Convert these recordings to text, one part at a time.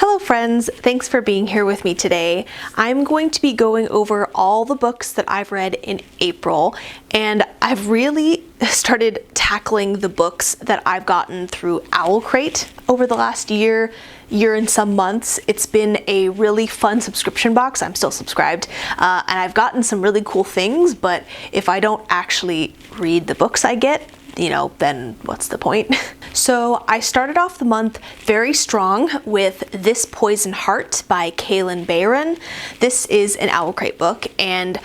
Hello friends, thanks for being here with me today. I'm going to be going over all the books that I've read in April, and I've really started tackling the books that I've gotten through OwlCrate over the last year and some months. It's been a really fun subscription box. I'm still subscribed, and I've gotten some really cool things, but if I don't actually read the books I get, then what's the point? So I started off the month very strong with This Poison Heart by Kalynn Bayron. This is an OwlCrate book, and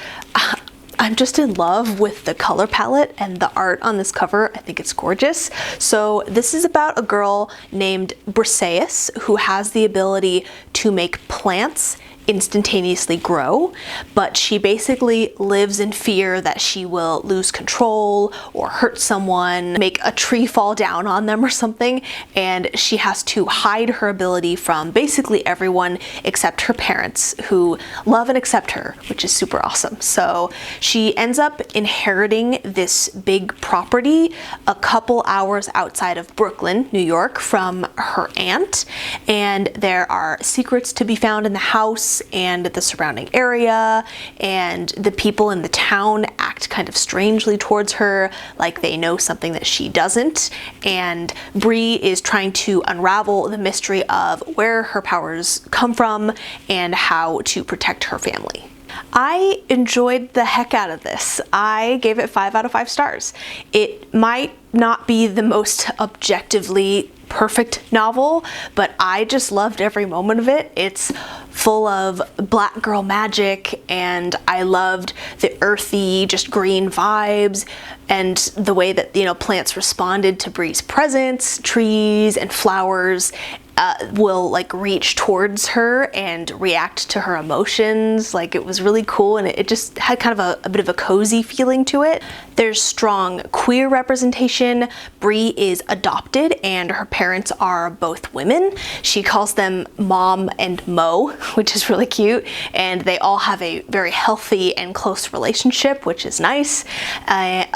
I'm just in love with the color palette and the art on this cover. I think it's gorgeous. So this is about a girl named Briseis who has the ability to make plants instantaneously grow, but she basically lives in fear that she will lose control or hurt someone, make a tree fall down on them or something, and she has to hide her ability from basically everyone except her parents, who love and accept her, which is super awesome. So she ends up inheriting this big property a couple hours outside of Brooklyn, New York, from her aunt, and there are secrets to be found in the house and the surrounding area, and the people in the town act kind of strangely towards her, like they know something that she doesn't, and Bree is trying to unravel the mystery of where her powers come from and how to protect her family. I enjoyed the heck out of this. I gave it 5 out of 5 stars. It might not be the most objectively perfect novel, but I just loved every moment of it. It's full of black girl magic, and I loved the earthy, just green vibes, and the way that, plants responded to Bree's presence. Trees and flowers will reach towards her and react to her emotions. It was really cool, and it just had kind of a bit of a cozy feeling to it. There's strong queer representation. Bree is adopted and her parents are both women. She calls them Mom and Mo, which is really cute, and they all have a very healthy and close relationship, which is nice.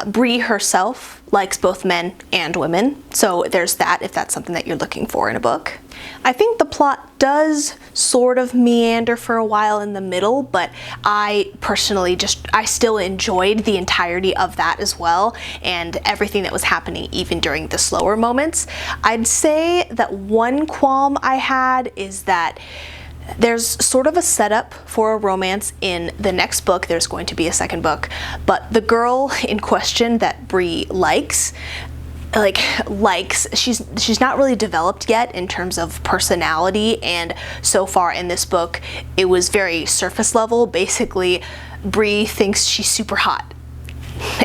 Bree herself likes both men and women, so there's that if that's something that you're looking for in a book. I think the plot does sort of meander for a while in the middle, but I personally I still enjoyed the entirety of that as well, and everything that was happening even during the slower moments. I'd say that one qualm I had is that there's sort of a setup for a romance in the next book. There's going to be a second book, but the girl in question that Bree likes, she's not really developed yet in terms of personality, and so far in this book it was very surface level. Basically, Bree thinks she's super hot,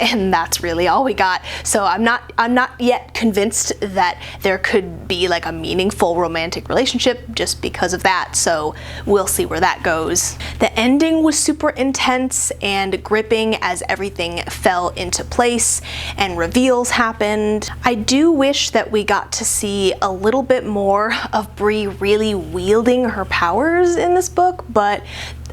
and that's really all we got. So I'm not yet convinced that there could be a meaningful romantic relationship just because of that, so we'll see where that goes. The ending was super intense and gripping as everything fell into place and reveals happened. I do wish that we got to see a little bit more of Bree really wielding her powers in this book, but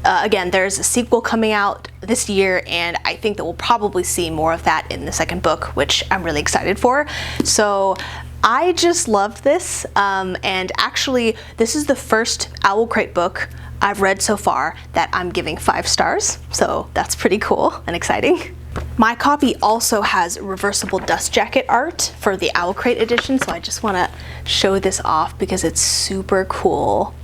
again, there's a sequel coming out this year, and I think that we'll probably see more of that in the second book, which I'm really excited for. So I just loved this, and actually this is the first OwlCrate book I've read so far that I'm giving 5 stars, so that's pretty cool and exciting. My copy also has reversible dust jacket art for the OwlCrate edition, so I just want to show this off because it's super cool.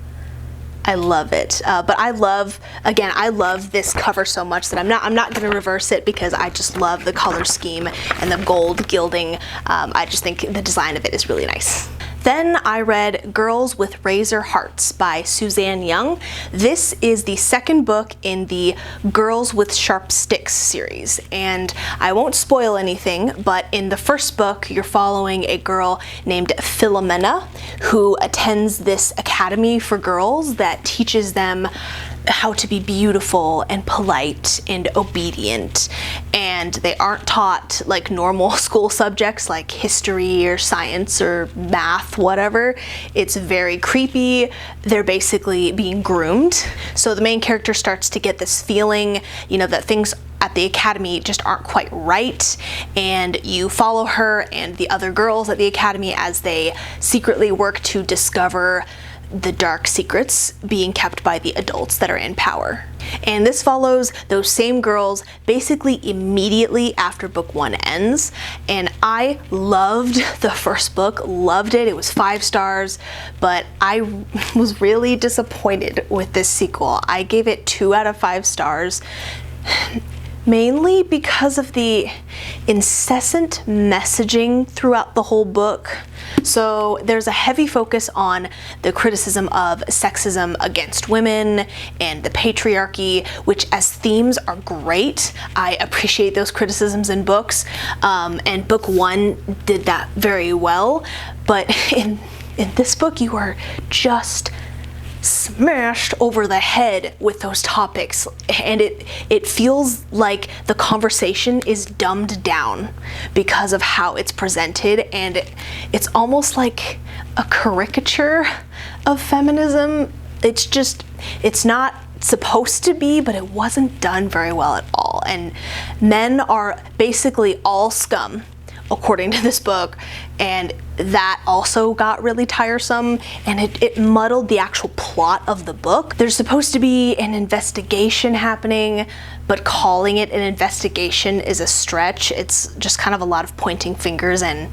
I love it, but I love this cover so much that I'm not going to reverse it because I just love the color scheme and the gold gilding. I just think the design of it is really nice. Then I read Girls with Razor Hearts by Suzanne Young. This is the second book in the Girls with Sharp Sticks series, and I won't spoil anything, but in the first book you're following a girl named Philomena who attends this academy for girls that teaches them how to be beautiful and polite and obedient, and they aren't taught normal school subjects like history or science or math, whatever. It's very creepy. They're basically being groomed. So the main character starts to get this feeling, that things at the academy just aren't quite right, and you follow her and the other girls at the academy as they secretly work to discover the dark secrets being kept by the adults that are in power. And this follows those same girls basically immediately after book 1 ends. And I loved the first book, loved it. It was 5 stars, but I was really disappointed with this sequel. I gave it 2 out of 5 stars. Mainly because of the incessant messaging throughout the whole book. So there's a heavy focus on the criticism of sexism against women and the patriarchy, which as themes are great. I appreciate those criticisms in books, and book 1 did that very well. But in this book, you are just smashed over the head with those topics, and it feels like the conversation is dumbed down because of how it's presented, and it's almost like a caricature of feminism. It's not supposed to be, but it wasn't done very well at all. And men are basically all scum, according to this book, and that also got really tiresome, and it muddled the actual plot of the book. There's supposed to be an investigation happening, but calling it an investigation is a stretch. It's just kind of a lot of pointing fingers and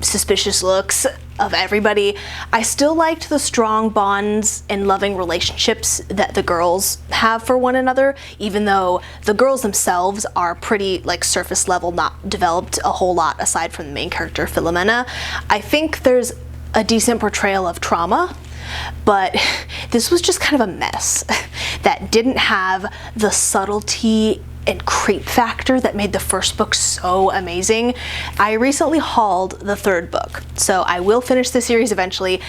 suspicious looks of everybody. I still liked the strong bonds and loving relationships that the girls have for one another, even though the girls themselves are pretty like surface level, not developed a whole lot aside from the main character Philomena. I think there's a decent portrayal of trauma, but this was just kind of a mess that didn't have the subtlety and creep factor that made the first book so amazing. I recently hauled the 3rd book, so I will finish the series eventually,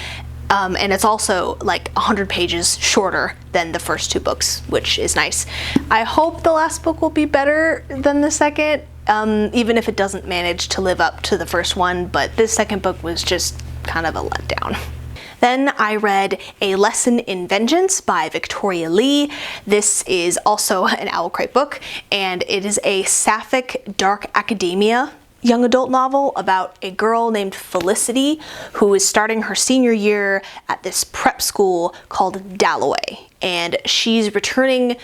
and it's also like 100 pages shorter than the first 2 books, which is nice. I hope the last book will be better than the second, even if it doesn't manage to live up to the first one, but this second book was just kind of a letdown. Then I read A Lesson in Vengeance by Victoria Lee. This is also an OwlCrate book, and it is a sapphic dark academia young adult novel about a girl named Felicity who is starting her senior year at this prep school called Dalloway, and she's returning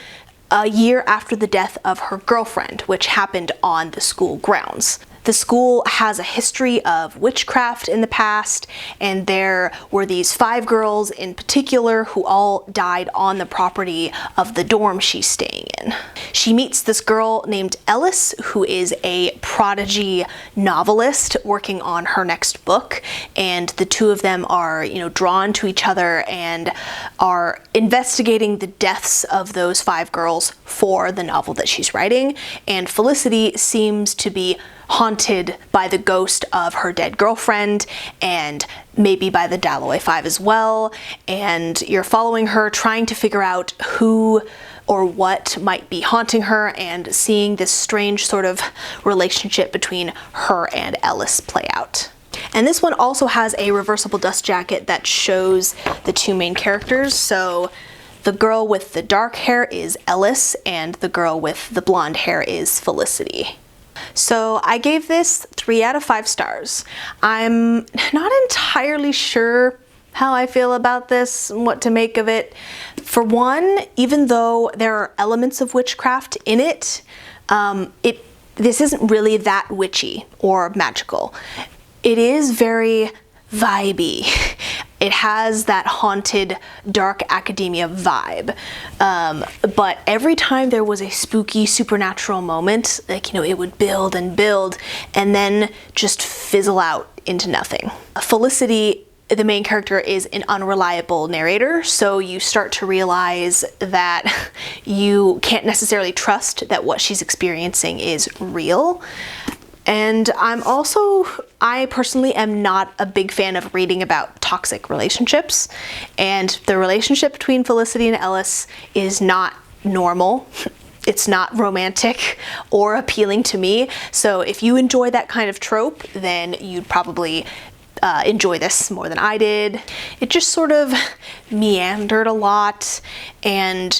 a year after the death of her girlfriend, which happened on the school grounds. The school has a history of witchcraft in the past, and there were these 5 girls in particular who all died on the property of the dorm she's staying in. She meets this girl named Ellis, who is a prodigy novelist working on her next book, and the 2 of them are, drawn to each other and are investigating the deaths of those 5 girls for the novel that she's writing. And Felicity seems to be haunted by the ghost of her dead girlfriend, and maybe by the Dalloway 5 as well, and you're following her trying to figure out who or what might be haunting her, and seeing this strange sort of relationship between her and Ellis play out. And this one also has a reversible dust jacket that shows the 2 main characters. So the girl with the dark hair is Ellis, and the girl with the blonde hair is Felicity. So I gave this 3 out of 5 stars. I'm not entirely sure how I feel about this and what to make of it. For one, even though there are elements of witchcraft in it, this isn't really that witchy or magical. It is very vibey. It has that haunted dark academia vibe, but every time there was a spooky supernatural moment, it would build and build and then just fizzle out into nothing. Felicity, the main character, is an unreliable narrator, so you start to realize that you can't necessarily trust that what she's experiencing is real. And I personally am not a big fan of reading about toxic relationships, and the relationship between Felicity and Ellis is not normal. It's not romantic or appealing to me. So if you enjoy that kind of trope, then you'd probably enjoy this more than I did. It just sort of meandered a lot, and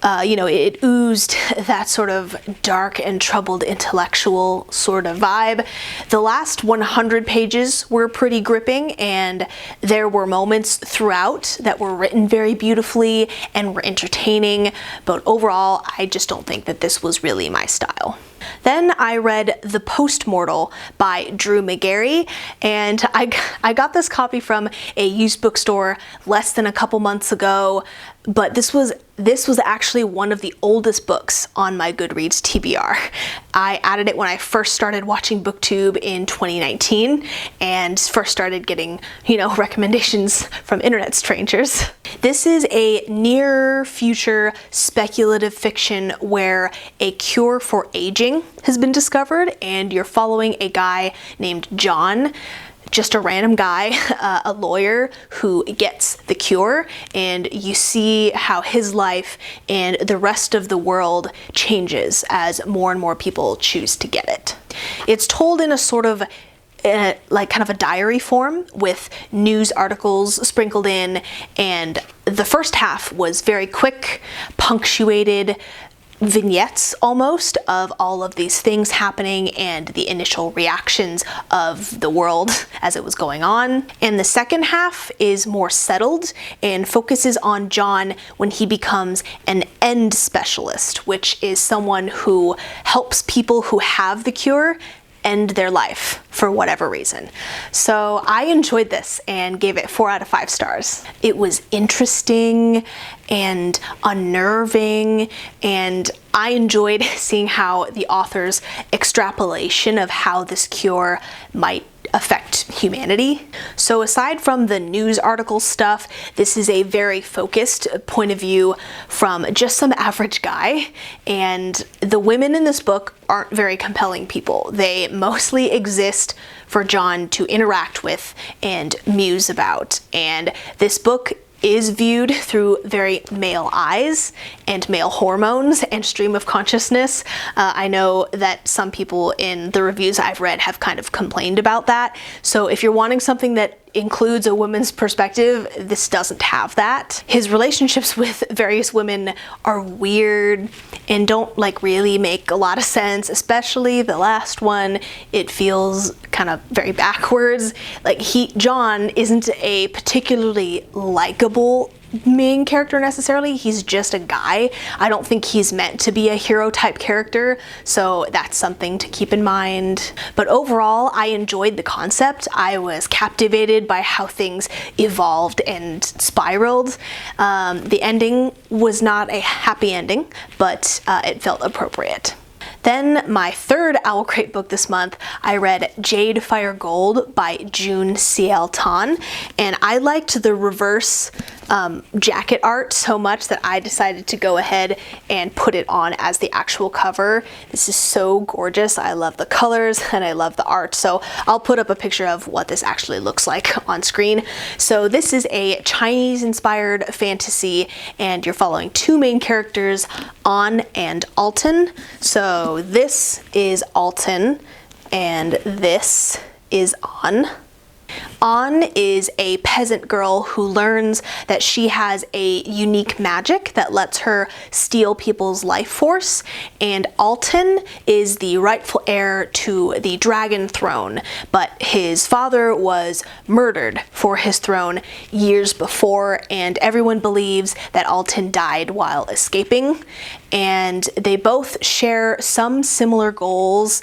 it oozed that sort of dark and troubled intellectual sort of vibe. The last 100 pages were pretty gripping, and there were moments throughout that were written very beautifully and were entertaining, but overall, I just don't think that this was really my style. Then I read The Postmortal by Drew Magary, and I got this copy from a used bookstore less than a couple months ago, but this was actually one of the oldest books on my Goodreads TBR. I added it when I first started watching BookTube in 2019 and first started getting, recommendations from internet strangers. This is a near future speculative fiction where a cure for aging has been discovered, and you're following a guy named John, just a random guy, a lawyer who gets the cure, and you see how his life and the rest of the world changes as more and more people choose to get it. It's told in a sort of kind of a diary form with news articles sprinkled in, and the first half was very quick, punctuated vignettes almost of all of these things happening and the initial reactions of the world as it was going on. And the second half is more settled and focuses on John when he becomes an end specialist, which is someone who helps people who have the cure end their life for whatever reason. So I enjoyed this and gave it 4 out of 5 stars. It was interesting and unnerving, and I enjoyed seeing how the author's extrapolation of how this cure might affect humanity. So aside from the news article stuff, this is a very focused point of view from just some average guy, and the women in this book aren't very compelling people. They mostly exist for John to interact with and muse about, and this book is viewed through very male eyes and male hormones and stream of consciousness. I know that some people in the reviews I've read have kind of complained about that. So if you're wanting something that includes a woman's perspective, this doesn't have that. His relationships with various women are weird and don't really make a lot of sense, especially the last one. It feels kind of very backwards. John isn't a particularly likable main character necessarily. He's just a guy. I don't think he's meant to be a hero type character, so that's something to keep in mind. But overall, I enjoyed the concept. I was captivated by how things evolved and spiraled. The ending was not a happy ending, but it felt appropriate. Then my third OwlCrate book this month, I read Jade Fire Gold by June C.L. Tan, and I liked the reverse jacket art so much that I decided to go ahead and put it on as the actual cover. This is so gorgeous. I love the colors and I love the art, so I'll put up a picture of what this actually looks like on screen. So this is a Chinese-inspired fantasy, and you're following 2 main characters, An and Alton. So this is Alton and this is An. An is a peasant girl who learns that she has a unique magic that lets her steal people's life force, and Alton is the rightful heir to the dragon throne, but his father was murdered for his throne years before, and everyone believes that Alton died while escaping. And they both share some similar goals.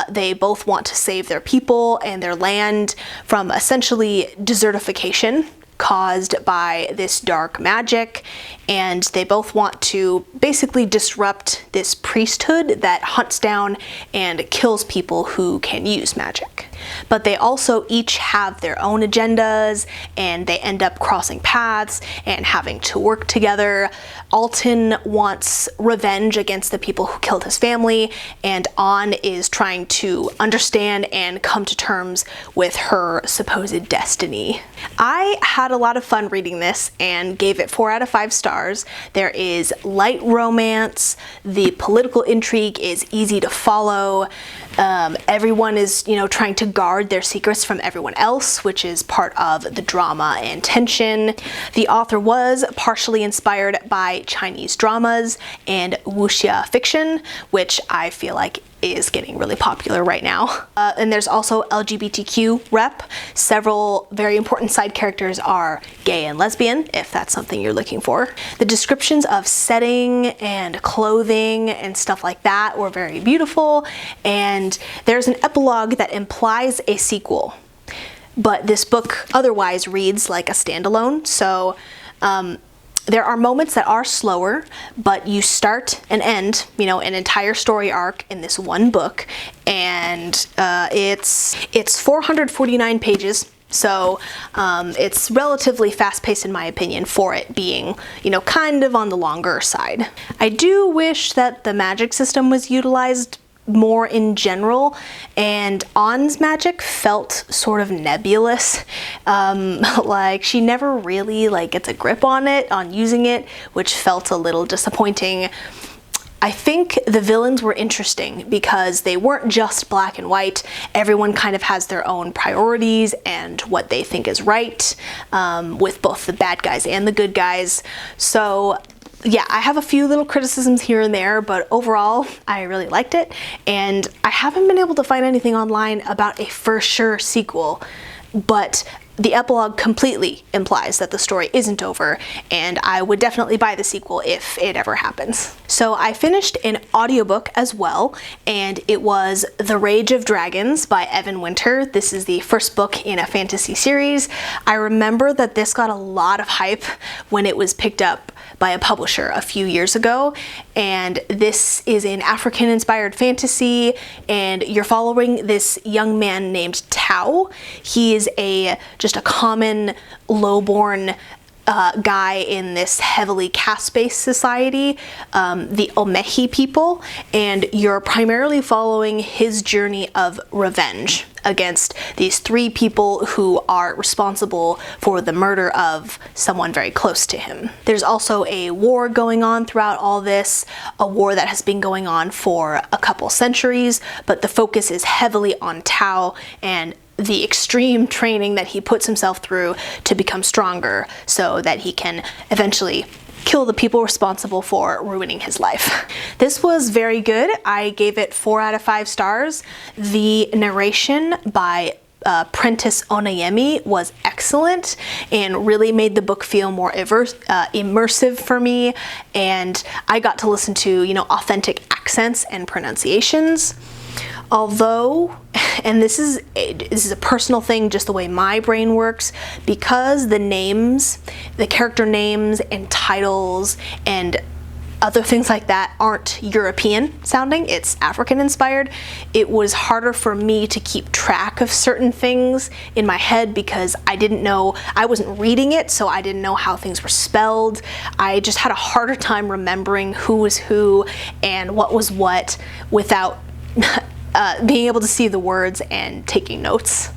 They both want to save their people and their land from essentially desertification caused by this dark magic, and they both want to basically disrupt this priesthood that hunts down and kills people who can use magic. But they also each have their own agendas, and they end up crossing paths and having to work together. Alton wants revenge against the people who killed his family, and An is trying to understand and come to terms with her supposed destiny. I had a lot of fun reading this and gave it 4 out of 5 stars. There is light romance, the political intrigue is easy to follow, everyone is, trying to guard guard their secrets from everyone else, which is part of the drama and tension. The author was partially inspired by Chinese dramas and wuxia fiction, which I feel like is getting really popular right now. And there's also LGBTQ rep. Several very important side characters are gay and lesbian, if that's something you're looking for. The descriptions of setting and clothing and stuff like that were very beautiful, and there's an epilogue that implies a sequel. But this book otherwise reads like a standalone, so there are moments that are slower, but you start and end, an entire story arc in this one book, and it's 449 pages, so it's relatively fast-paced in my opinion for it being, kind of on the longer side. I do wish that the magic system was utilized more in general, and An's magic felt sort of nebulous. Like she never really gets a grip on using it, which felt a little disappointing. I think the villains were interesting because they weren't just black and white. Everyone kind of has their own priorities and what they think is right, with both the bad guys and the good guys. So yeah, I have a few little criticisms here and there, but overall, I really liked it, and I haven't been able to find anything online about a for sure sequel, but the epilogue completely implies that the story isn't over, and I would definitely buy the sequel if it ever happens. So I finished an audiobook as well, and it was The Rage of Dragons by Evan Winter. This is the first book in a fantasy series. I remember that this got a lot of hype when it was picked up by a publisher a few years ago, and this is an African-inspired fantasy, and you're following this young man named Tao. He is just a common low-born guy in this heavily caste-based society, the Omehi people, and you're primarily following his journey of revenge against these three people who are responsible for the murder of someone very close to him. There's also a war going on throughout all this, a war that has been going on for a couple centuries, but the focus is heavily on Tao and the extreme training that he puts himself through to become stronger so that he can eventually kill the people responsible for ruining his life. This was very good. I gave it 4 out of 5 stars. The narration by Prentice Onayemi was excellent and really made the book feel more immersive for me, and I got to listen to, authentic accents and pronunciations. Although, and this is a personal thing, just the way my brain works, because the character names and titles and other things like that aren't European sounding, it's African inspired, it was harder for me to keep track of certain things in my head because I wasn't reading it, so I didn't know how things were spelled. I just had a harder time remembering who was who and what was what without being able to see the words and taking notes.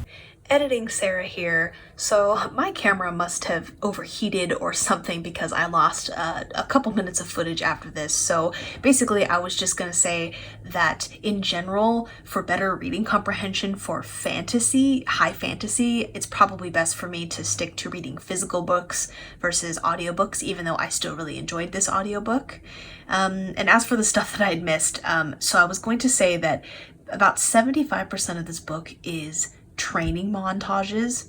Editing Sarah here. So my camera must have overheated or something because I lost a couple minutes of footage after this. So basically I was just gonna say that in general, for better reading comprehension for fantasy, high fantasy, it's probably best for me to stick to reading physical books versus audiobooks, even though I still really enjoyed this audiobook. And as for the stuff that I had missed, so I was going to say that about 75% of this book is training montages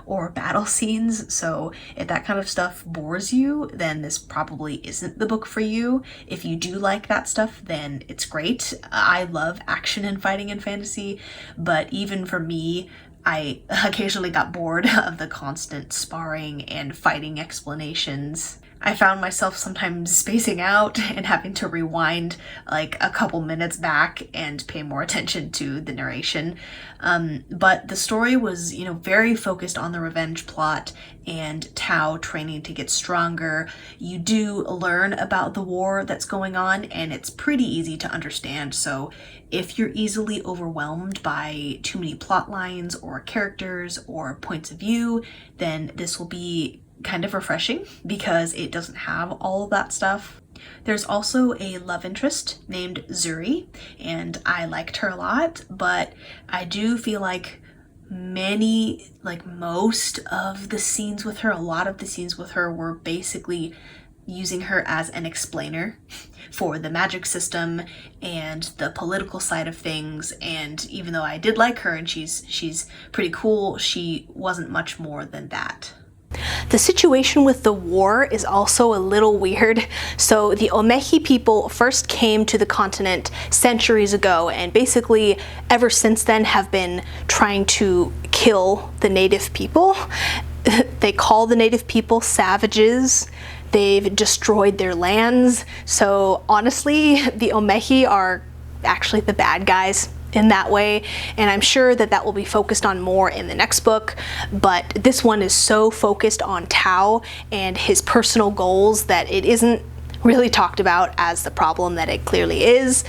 or battle scenes, so if that kind of stuff bores you, then this probably isn't the book for you. If you do like that stuff, then it's great. I love action and fighting in fantasy, but even for me, I occasionally got bored of the constant sparring and fighting explanations. I found myself sometimes spacing out and having to rewind like a couple minutes back and pay more attention to the narration. But the story was, very focused on the revenge plot and Tao training to get stronger. You do learn about the war that's going on, and it's pretty easy to understand. So if you're easily overwhelmed by too many plot lines or characters or points of view, then this will be kind of refreshing because it doesn't have all of that stuff. There's also a love interest named Zuri, and I liked her a lot, but I do feel like most of the scenes with her, a lot of the scenes with her were basically using her as an explainer for the magic system and the political side of things. And even though I did like her and she's pretty cool, she wasn't much more than that. The situation with the war is also a little weird. So the Omehi people first came to the continent centuries ago, and basically ever since then have been trying to kill the native people. They call the native people savages. They've destroyed their lands. So honestly, the Omehi are actually the bad guys in that way, and I'm sure that that will be focused on more in the next book, but this one is so focused on Tao and his personal goals that it isn't really talked about as the problem that it clearly is.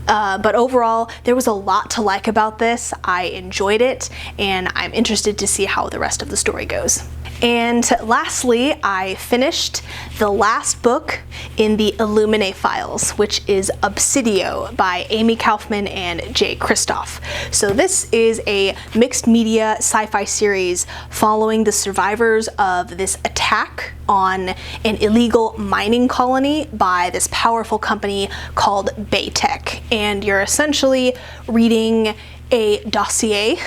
But overall, there was a lot to like about this. I enjoyed it, and I'm interested to see how the rest of the story goes. And lastly, I finished the last book in the Illuminae files, which is Obsidio by Amie Kaufman and Jade Kristoff. So this is a mixed media sci-fi series following the survivors of this attack on an illegal mining colony by this powerful company called Baytech. And you're essentially reading a dossier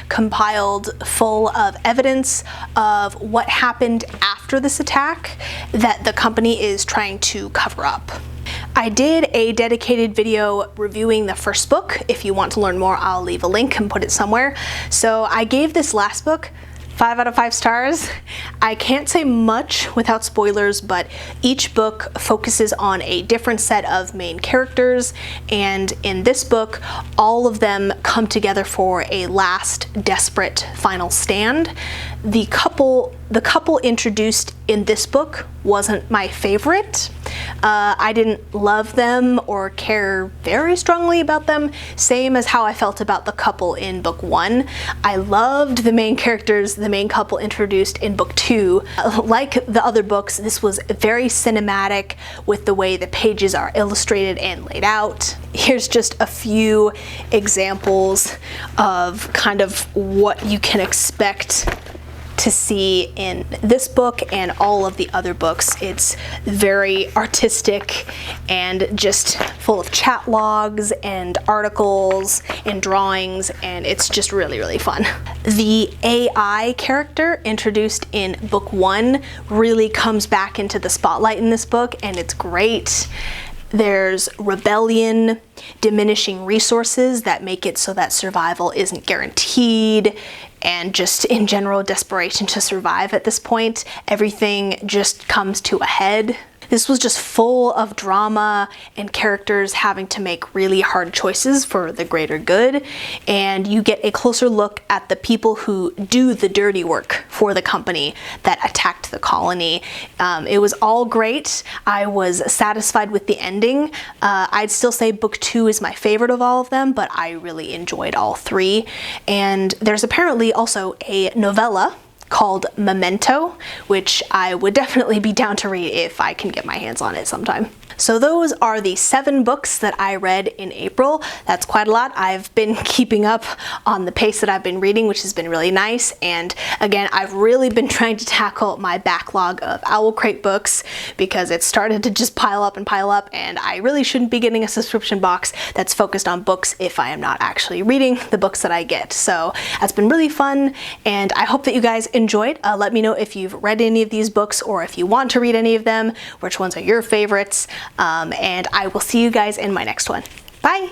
compiled full of evidence of what happened after this attack that the company is trying to cover up. I did a dedicated video reviewing the first book. If you want to learn more, I'll leave a link and put it somewhere. So I gave this last book 5 out of 5 stars. I can't say much without spoilers, but each book focuses on a different set of main characters, and in this book, all of them come together for a last desperate final stand. The couple introduced in this book wasn't my favorite. I didn't love them or care very strongly about them, same as how I felt about the couple in book 1. I loved the main characters, the main couple introduced in book 2. Like the other books, this was very cinematic with the way the pages are illustrated and laid out. Here's just a few examples of kind of what you can expect to see in this book and all of the other books. It's very artistic and just full of chat logs and articles and drawings, and it's just really, really fun. The AI character introduced in book 1 really comes back into the spotlight in this book, and it's great. There's rebellion, diminishing resources that make it so that survival isn't guaranteed, and just in general desperation to survive at this point. Everything just comes to a head. This was just full of drama and characters having to make really hard choices for the greater good, and you get a closer look at the people who do the dirty work for the company that attacked the colony. It was all great. I was satisfied with the ending. I'd still say book 2 is my favorite of all of them, but I really enjoyed all 3. And there's apparently also a novella called Memento, which I would definitely be down to read if I can get my hands on it sometime. So those are the 7 books that I read in April. That's quite a lot. I've been keeping up on the pace that I've been reading, which has been really nice. And again, I've really been trying to tackle my backlog of OwlCrate books because it started to just pile up, and I really shouldn't be getting a subscription box that's focused on books if I am not actually reading the books that I get. So that's been really fun, and I hope that you guys enjoyed. Let me know if you've read any of these books or if you want to read any of them, which ones are your favorites. And I will see you guys in my next one. Bye!